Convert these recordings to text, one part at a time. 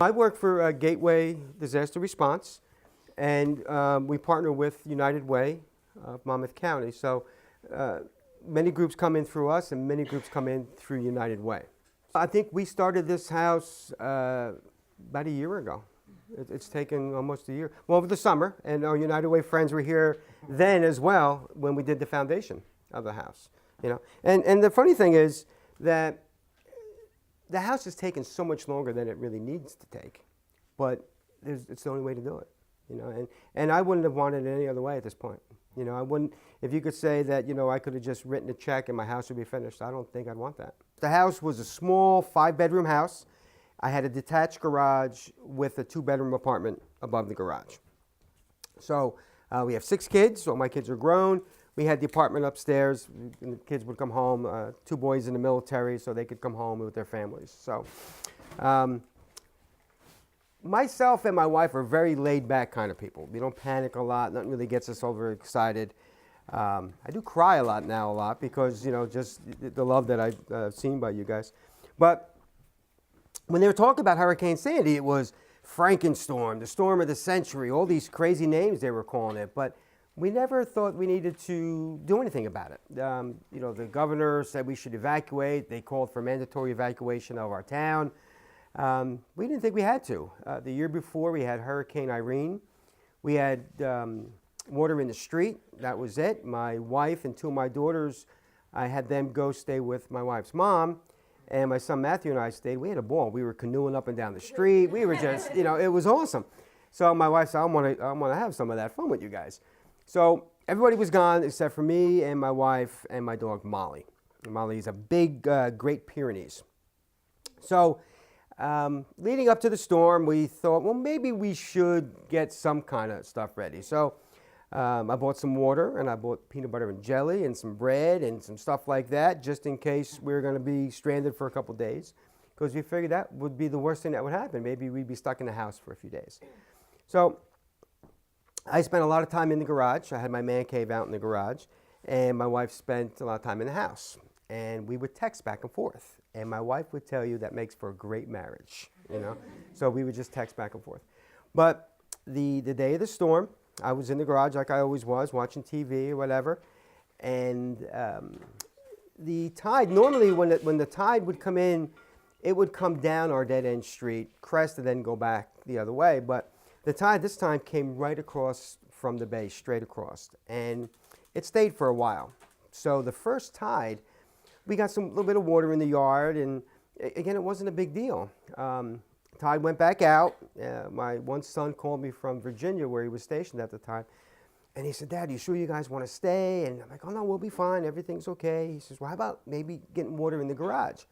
I work for Gateway Disaster Response, and we partner with United Way of Monmouth County. So uh, many groups come in through us, and many groups come in through United Way. I think we started this house about a year ago. It's taken almost a year. Well, over the summer, and our United Way friends were here then as well when we did the foundation of the house. You know, and the funny thing is that the house has taken so much longer than it really needs to take, but it's the only way to do it. You know, and I wouldn't have wanted it any other way at this point. You know, I wouldn't. If you could say that, you know, I could have just written a check and my house would be finished, I don't think I'd want that. The house was a small 5-bedroom house. I had a detached garage with a 2-bedroom apartment above the garage. So we have 6 kids, so my kids are grown. We had the apartment upstairs, and the kids would come home, 2 boys in the military, so they could come home with their families. So myself and my wife are very laid-back kind of people. We don't panic a lot. Nothing really gets us overexcited. I do cry a lot because, you know, just the love that I've seen by you guys. But when they were talking about Hurricane Sandy, it was Frankenstorm, the storm of the century, all these crazy names they were calling it. But we never thought we needed to do anything about it. You know, the governor said we should evacuate. They called for mandatory evacuation of our town. We didn't think we had to. The year before, we had Hurricane Irene. We had water in the street. That was it. My wife and 2 of my daughters, I had them go stay with my wife's mom. And my son Matthew and I stayed. We had a ball. We were canoeing up and down the street. We were just, you know, it was awesome. So my wife said, I want to have some of that fun with you guys. So everybody was gone except for me and my wife and my dog Molly. Molly's a big Great Pyrenees. So leading up to the storm, we thought, well, maybe we should get some kind of stuff ready. So I bought some water, and I bought peanut butter and jelly and some bread and some stuff like that, just in case we were going to be stranded for a couple days, because we figured that would be the worst thing that would happen. Maybe we'd be stuck in the house for a few days. So I spent a lot of time in the garage. I had my man cave out in the garage, and my wife spent a lot of time in the house. And we would text back and forth. And my wife would tell you that makes for a great marriage, you know? So we would just text back and forth. But the day of the storm, I was in the garage like I always was, watching TV or whatever. And the tide, normally when the tide would come in, it would come down our dead-end street, crest, and then go back the other way. But the tide this time came right across from the bay, straight across. And it stayed for a while. So the first tide, we got some little bit of water in the yard, and again, it wasn't a big deal. Tide went back out. My one son called me from Virginia, where he was stationed at the time, and he said, Dad, you sure you guys want to stay? And I'm like, oh no, we'll be fine, everything's okay. He says, well, how about maybe getting water in the garage?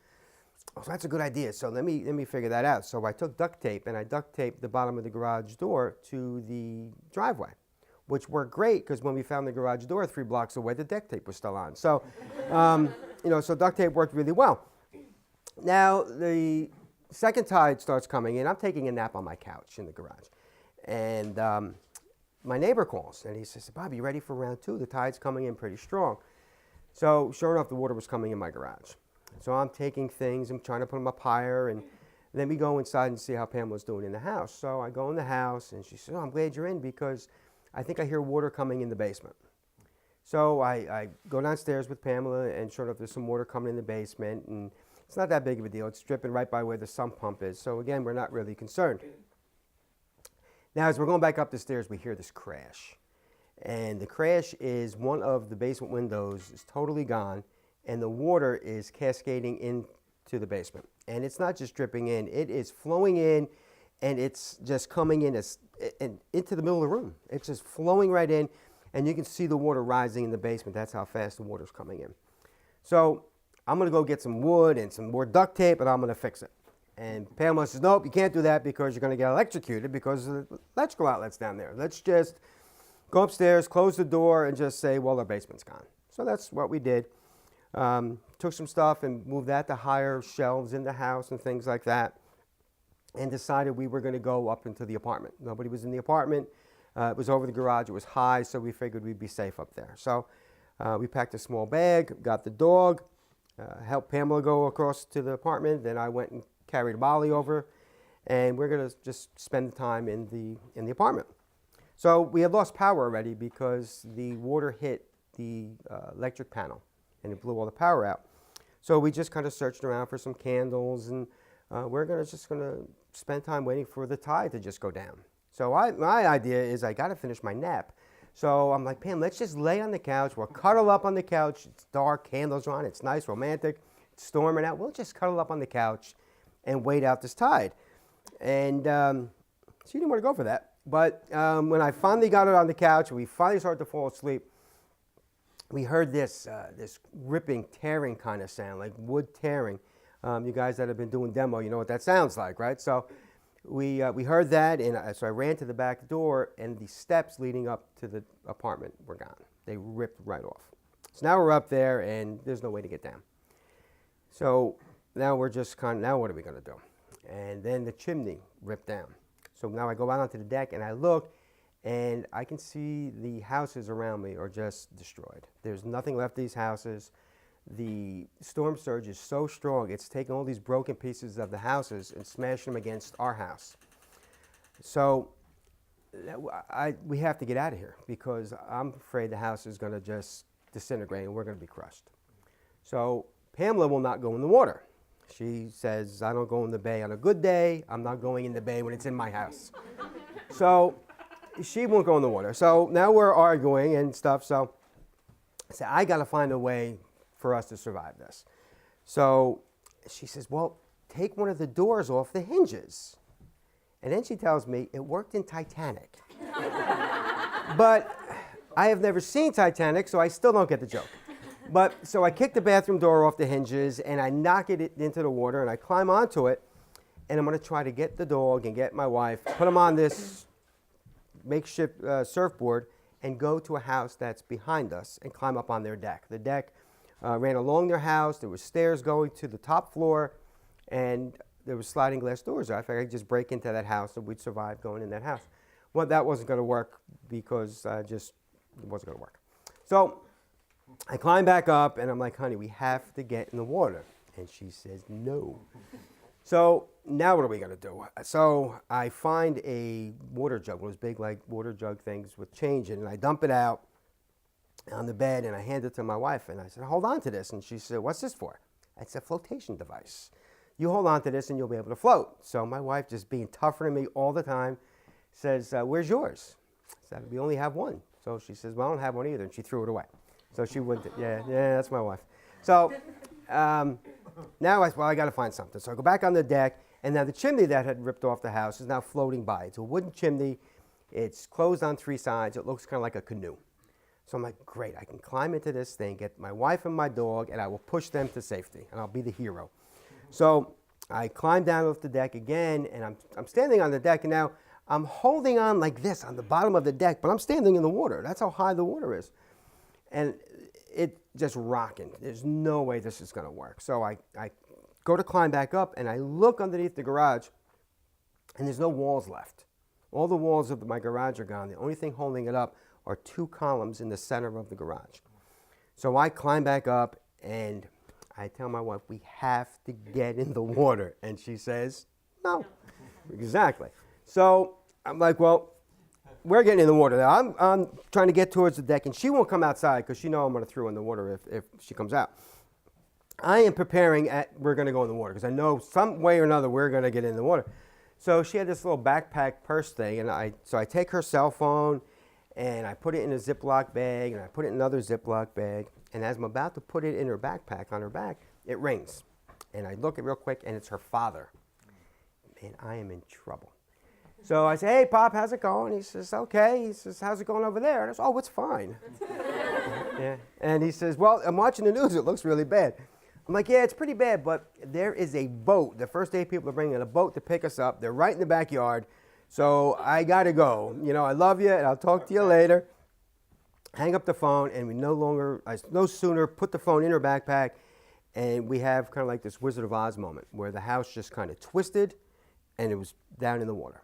Oh, so that's a good idea, so let me figure that out. So I took duct tape, and I duct taped the bottom of the garage door to the driveway, which worked great, because when we found the garage door 3 blocks away, the duct tape was still on. So you know, so duct tape worked really well. Now, the second tide starts coming in. I'm taking a nap on my couch in the garage. And my neighbor calls, and he says, Bob, you ready for round 2? The tide's coming in pretty strong. So sure enough, the water was coming in my garage. So I'm taking things, I'm trying to put them up higher, and then we go inside and see how Pamela's doing in the house. So I go in the house, and she says, oh, I'm glad you're in, because I think I hear water coming in the basement. So I go downstairs with Pamela, and sure enough, there's some water coming in the basement, and it's not that big of a deal. It's dripping right by where the sump pump is. So again, we're not really concerned. Now, as we're going back up the stairs, we hear this crash. And the crash is one of the basement windows is totally gone, and the water is cascading into the basement. And it's not just dripping in. It is flowing in, and it's just coming in into the middle of the room. It's just flowing right in. And you can see the water rising in the basement. That's how fast the water's coming in. So I'm going to go get some wood and some more duct tape, and I'm going to fix it. And Pamela says, nope, you can't do that, because you're going to get electrocuted because of the electrical outlets down there. Let's just go upstairs, close the door, and just say, well, our basement's gone. So that's what we did. Took some stuff and moved that to higher shelves in the house and things like that, and decided we were going to go up into the apartment. Nobody was in the apartment. It was over the garage. It was high, so we figured we'd be safe up there. So we packed a small bag, got the dog, helped Pamela go across to the apartment. Then I went and carried Molly over, and we're going to just spend the time in the apartment. So we had lost power already because the water hit the electric panel, and it blew all the power out. So we just kind of searched around for some candles, and we're just going to spend time waiting for the tide to just go down. So my idea is I got to finish my nap. So I'm like, Pam, let's just lay on the couch. We'll cuddle up on the couch. It's dark, candles are on. It's nice, romantic. It's storming out. We'll just cuddle up on the couch and wait out this tide. And she didn't want to go for that. But when I finally got her on the couch and we finally started to fall asleep, we heard this ripping, tearing kind of sound, like wood tearing. You guys that have been doing demo, you know what that sounds like, right? So we heard that, and so I ran to the back door, and the steps leading up to the apartment were gone. They ripped right off. So now we're up there, and there's no way to get down. So now we're just now what are we going to do? And then the chimney ripped down. So now I go out onto the deck, and I look, and I can see the houses around me are just destroyed. There's nothing left of these houses. The storm surge is so strong, it's taking all these broken pieces of the houses and smashing them against our house. So we have to get out of here because I'm afraid the house is going to just disintegrate and we're going to be crushed. So Pamela will not go in the water. She says, I don't go in the bay on a good day. I'm not going in the bay when it's in my house. So she won't go in the water. So now we're arguing and stuff. So I said, I got to find a way for us to survive this. So she says, well, take one of the doors off the hinges. And then she tells me it worked in Titanic. But I have never seen Titanic, so I still don't get the joke. But so I kick the bathroom door off the hinges and I knock it into the water and I climb onto it, and I'm going to try to get the dog and get my wife, put them on this makeshift surfboard and go to a house that's behind us and climb up on their deck. The deck ran along their house. There were stairs going to the top floor, and there was sliding glass doors. I figured I'd just break into that house and we'd survive going in that house. Well, that wasn't going to work because it wasn't going to work. So I climb back up, and I'm like, honey, we have to get in the water. And she says, no. So now what are we going to do? So I find a water jug, one of those big like water jug things with change in it, and I dump it out on the bed, and I hand it to my wife, and I said, hold on to this. And she said, what's this for? It's a flotation device. You hold on to this and you'll be able to float. So my wife, just being tougher than me all the time, says, where's yours? I said, we only have one. So she says, well, I don't have one either, and she threw it away. So she wouldn't, yeah, that's my wife. So now I got to find something. So I go back on the deck, and now the chimney that had ripped off the house is now floating by. It's a wooden chimney. It's closed on three sides. It looks kind of like a canoe. So I'm like, great, I can climb into this thing, get my wife and my dog, and I will push them to safety, and I'll be the hero. So I climb down off the deck again, and I'm standing on the deck, and now I'm holding on like this on the bottom of the deck, but I'm standing in the water. That's how high the water is. And it just rocking. There's no way this is going to work. So I go to climb back up, and I look underneath the garage, and there's no walls left. All the walls of my garage are gone. The only thing holding it up are two columns in the center of the garage. So I climb back up, and I tell my wife, we have to get in the water. And she says, no. Exactly. So I'm like, well, we're getting in the water now. I'm trying to get towards the deck, and she won't come outside because she knows I'm going to throw in the water if she comes out. I am preparing we're going to go in the water because I know some way or another we're going to get in the water. So she had this little backpack purse thing, and so I take her cell phone, and I put it in a Ziploc bag, and I put it in another Ziploc bag, and as I'm about to put it in her backpack on her back, it rings. And I look at it real quick, and it's her father. Man, I am in trouble. So I say, hey, Pop, how's it going? He says, okay. He says, how's it going over there? And I said, oh, it's fine. Yeah. And he says, well, I'm watching the news. It looks really bad. I'm like, yeah, it's pretty bad, but there is a boat. The first day people are bringing a boat to pick us up. They're right in the backyard. So I got to go. You know, I love you, and I'll talk to you later. Hang up the phone, and I no sooner put the phone in her backpack, and we have kind of like this Wizard of Oz moment where the house just kind of twisted, and it was down in the water.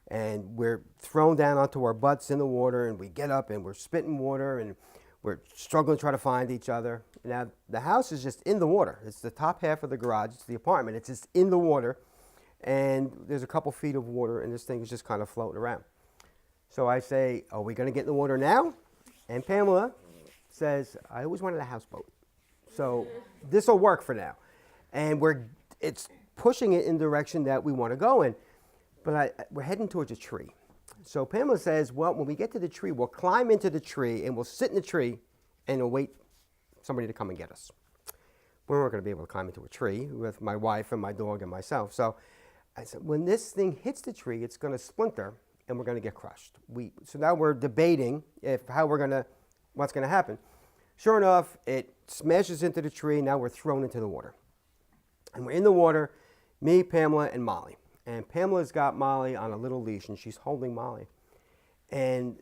And we're thrown down onto our butts in the water, and we get up, and we're spitting water, and we're struggling to try to find each other. Now, the house is just in the water. It's the top half of the garage. It's the apartment. It's just in the water. and there's a couple feet of water, and this thing is just kind of floating around. So I say, are we going to get in the water now? And Pamela says, I always wanted a houseboat. So this will work for now. And it's pushing it in the direction that we want to go in. But we're heading towards a tree. So Pamela says, well, when we get to the tree, we'll climb into the tree and we'll sit in the tree and we'll wait somebody to come and get us. We weren't going to be able to climb into a tree with my wife and my dog and myself. So I said, when this thing hits the tree, it's going to splinter and we're going to get crushed. So now we're debating what's going to happen. Sure enough, it smashes into the tree. Now we're thrown into the water. And we're in the water, me, Pamela, and Molly. And Pamela's got Molly on a little leash, and she's holding Molly. And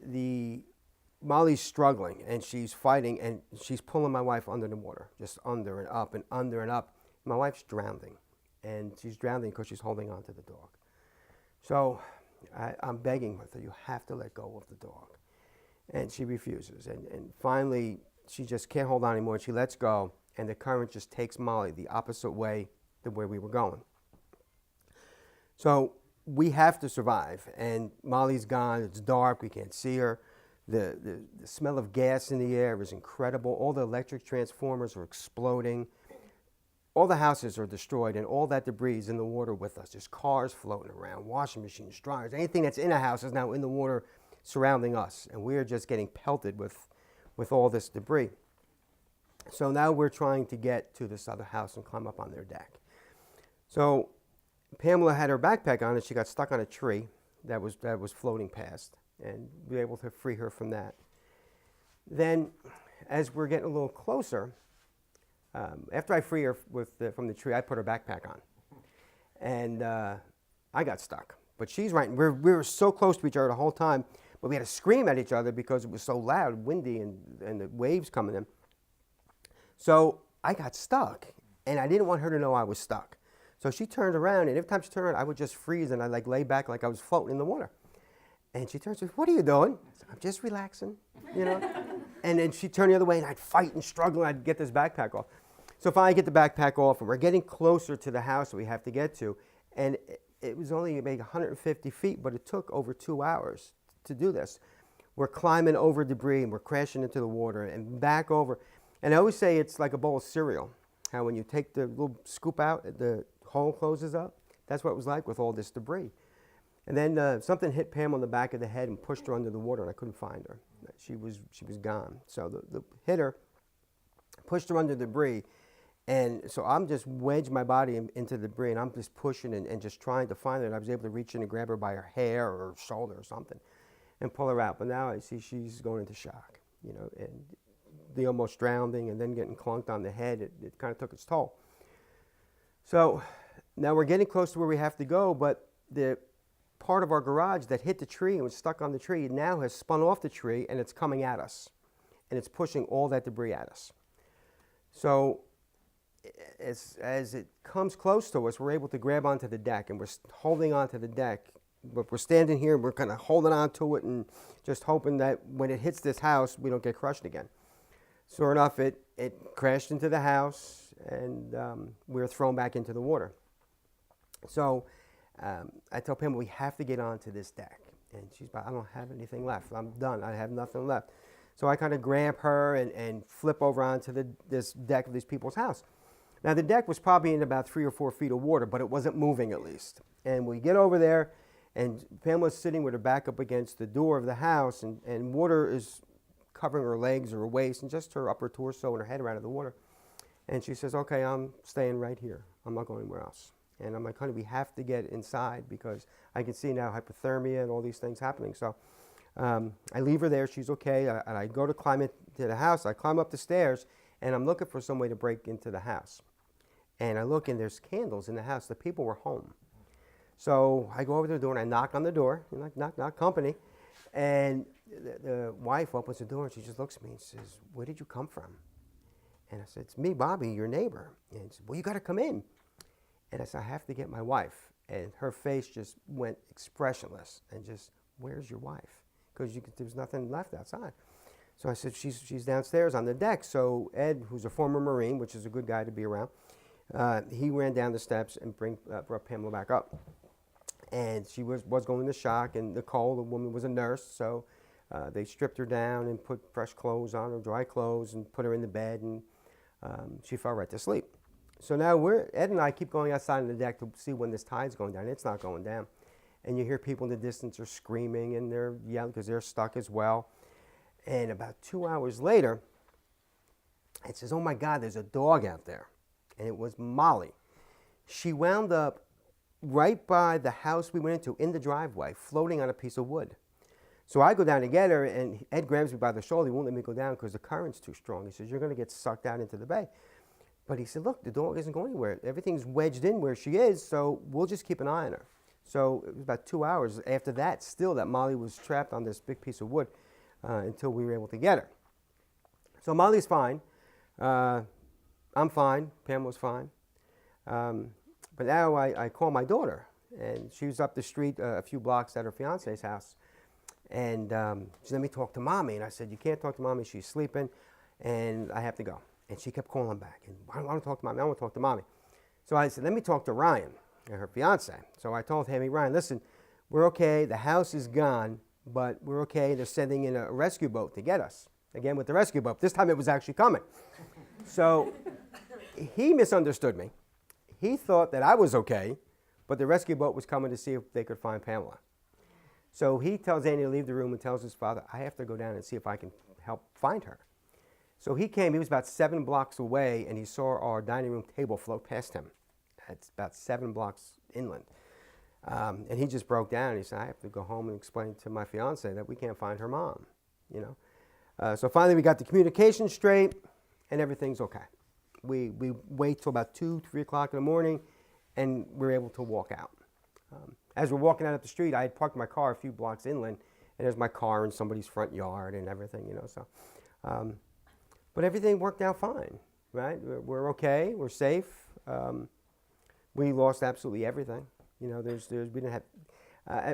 Molly's struggling, and she's fighting, and she's pulling my wife under the water, just under and up and under and up. My wife's drowning, and she's drowning because she's holding on to the dog. So I'm begging with her, you have to let go of the dog. And she refuses. And finally, she just can't hold on anymore, and she lets go, and the current just takes Molly the opposite way than where we were going. So we have to survive, and Molly's gone. It's dark. We can't see her. The smell of gas in the air is incredible. All the electric transformers are exploding. All the houses are destroyed, and all that debris is in the water with us. There's cars floating around, washing machines, dryers. Anything that's in a house is now in the water surrounding us, and we are just getting pelted with all this debris. So now we're trying to get to this other house and climb up on their deck. So Pamela had her backpack on, and she got stuck on a tree that was floating past, and we were able to free her from that. Then, as we're getting a little closer, after I free her from the tree, I put her backpack on, and I got stuck. But she's right. We were so close to each other the whole time, but we had to scream at each other because it was so loud, windy, and the waves coming in. So I got stuck, and I didn't want her to know I was stuck. So she turned around, and every time she turned around, I would just freeze, and I'd lay back like I was floating in the water. And she turns to me, what are you doing? I said, I'm just relaxing, And then she'd turn the other way, and I'd fight and struggle, and I'd get this backpack off. So finally I get the backpack off, and we're getting closer to the house that we have to get to. And it was only maybe 150 feet, but it took over 2 hours to do this. We're climbing over debris, and we're crashing into the water, and back over. And I always say it's like a bowl of cereal. How when you take the little scoop out, the hole closes up. That's what it was like with all this debris. And then something hit Pam on the back of the head and pushed her under the water, and I couldn't find her. She was gone. So the hitter pushed her under the debris, and so I'm just wedged my body into the debris, and I'm just pushing and just trying to find her. And I was able to reach in and grab her by her hair or her shoulder or something and pull her out. But now I see she's going into shock, and the almost drowning and then getting clunked on the head, it kind of took its toll. So now we're getting close to where we have to go, but the part of our garage that hit the tree and was stuck on the tree now has spun off the tree, and it's coming at us, and it's pushing all that debris at us. So as it comes close to us, we're able to grab onto the deck, and we're holding onto the deck. But we're standing here, and we're kind of holding on to it and just hoping that when it hits this house, we don't get crushed again. Sure enough, it crashed into the house, and we were thrown back into the water. So I tell Pam, we have to get onto this deck. And she's like, I don't have anything left. I'm done. I have nothing left. So I kind of grab her and flip over onto this deck of these people's house. Now, the deck was probably in about 3 or 4 feet of water, but it wasn't moving at least. And we get over there, and Pamela's sitting with her back up against the door of the house, and water is covering her legs or her waist and just her upper torso and her head are out of the water. And she says, okay, I'm staying right here. I'm not going anywhere else. And I'm like, honey, we have to get inside because I can see now hypothermia and all these things happening. So I leave her there. She's okay. And I go to climb into the house. I climb up the stairs, and I'm looking for some way to break into the house. And I look, and there's candles in the house. The people were home. So I go over to the door, and I knock on the door. Knock, knock, company. And the wife opens the door, and she just looks at me and says, where did you come from? And I said, it's me, Bobby, your neighbor. And she said, well, you got to come in. And I said, I have to get my wife. And her face just went expressionless and just, where's your wife? Because there was nothing left outside. So I said, she's downstairs on the deck. So Ed, who's a former Marine, which is a good guy to be around, he ran down the steps and brought Pamela back up. And she was going into shock, and Nicole, the woman, was a nurse, so they stripped her down and put fresh clothes on her, dry clothes, and put her in the bed, and she fell right to sleep. So now Ed and I keep going outside on the deck to see when this tide's going down. It's not going down. And you hear people in the distance are screaming, and they're yelling because they're stuck as well. And about 2 hours later, it says, "Oh my God, there's a dog out there." And it was Molly. She wound up right by the house we went into in the driveway, floating on a piece of wood. So I go down to get her, and Ed grabs me by the shoulder. He won't let me go down because the current's too strong. He says, "You're going to get sucked out into the bay." But he said, "Look, the dog isn't going anywhere. Everything's wedged in where she is, so we'll just keep an eye on her." So it was about 2 hours after that, still, that Molly was trapped on this big piece of wood until we were able to get her. So Molly's fine. I'm fine. Pam was fine. But now I call my daughter, and she was up the street a few blocks at her fiance's house. And she said, "Let me talk to Mommy." And I said, "You can't talk to Mommy. She's sleeping, and I have to go." And she kept calling back. And I want to talk to Mommy. I want to talk to Mommy. So I said, "Let me talk to Ryan," her fiance. So I told him, "Hey, Ryan, listen, we're okay. The house is gone, but we're okay. They're sending in a rescue boat to get us." Again, with the rescue boat. This time it was actually coming. So he misunderstood me. He thought that I was okay, but the rescue boat was coming to see if they could find Pamela. So he tells Andy to leave the room and tells his father, "I have to go down and see if I can help find her." So he came. He was about 7 blocks away, and he saw our dining room table float past him. It's about 7 blocks inland. And he just broke down. He said, "I have to go home and explain to my fiance that we can't find her mom." You know. So finally we got the communication straight, and everything's okay. We wait till about 2, 3 o'clock in the morning, and we're able to walk out. As we're walking out up the street, I had parked my car a few blocks inland, and there's my car in somebody's front yard and everything, you know. So, but everything worked out fine, right? We're okay. We're safe. We lost absolutely everything. You know, we didn't have.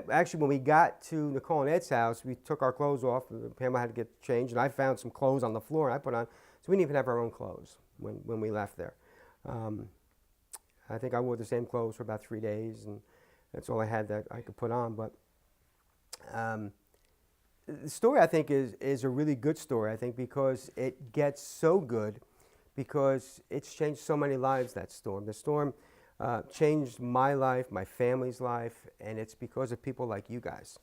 Actually, when we got to Nicole and Ed's house, we took our clothes off. Pamela had to get changed, and I found some clothes on the floor, and I put on. So we didn't even have our own clothes when we left there. I think I wore the same clothes for about 3 days, and that's all I had that I could put on. But the story, I think, is a really good story, I think, because it gets so good because it's changed so many lives, that storm. The storm changed my life, my family's life, and it's because of people like you guys.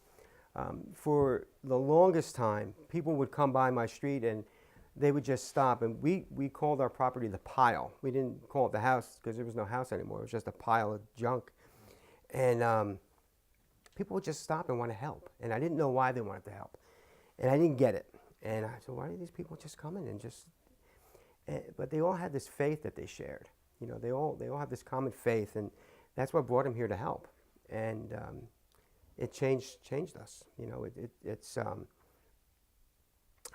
For the longest time, people would come by my street and they would just stop, and we called our property the pile. We didn't call it the house because there was no house anymore. It was just a pile of junk. And people would just stop and want to help. And I didn't know why they wanted to help. And I didn't get it. And I said, why are these people just coming and just... but they all had this faith that they shared. You know, they all have this common faith, and that's what brought them here to help. And it changed us. You know, it's...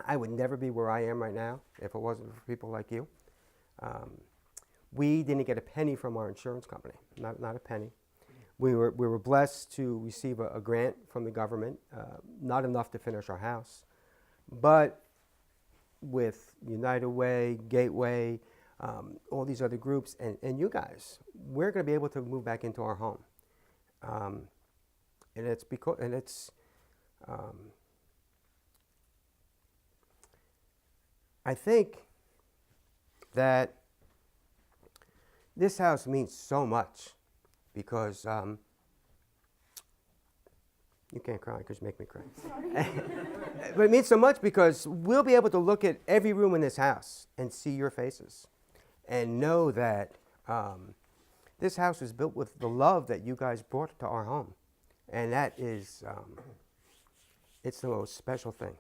I would never be where I am right now if it wasn't for people like you. We didn't get a penny from our insurance company, not a penny. We were blessed to receive a grant from the government, not enough to finish our house. But with United Way, Gateway, all these other groups, and you guys, we're going to be able to move back into our home. And it's because, I think that this house means so much because you can't cry because you make me cry. But it means so much because we'll be able to look at every room in this house and see your faces and know that this house was built with the love that you guys brought to our home. And that is, it's the most special thing.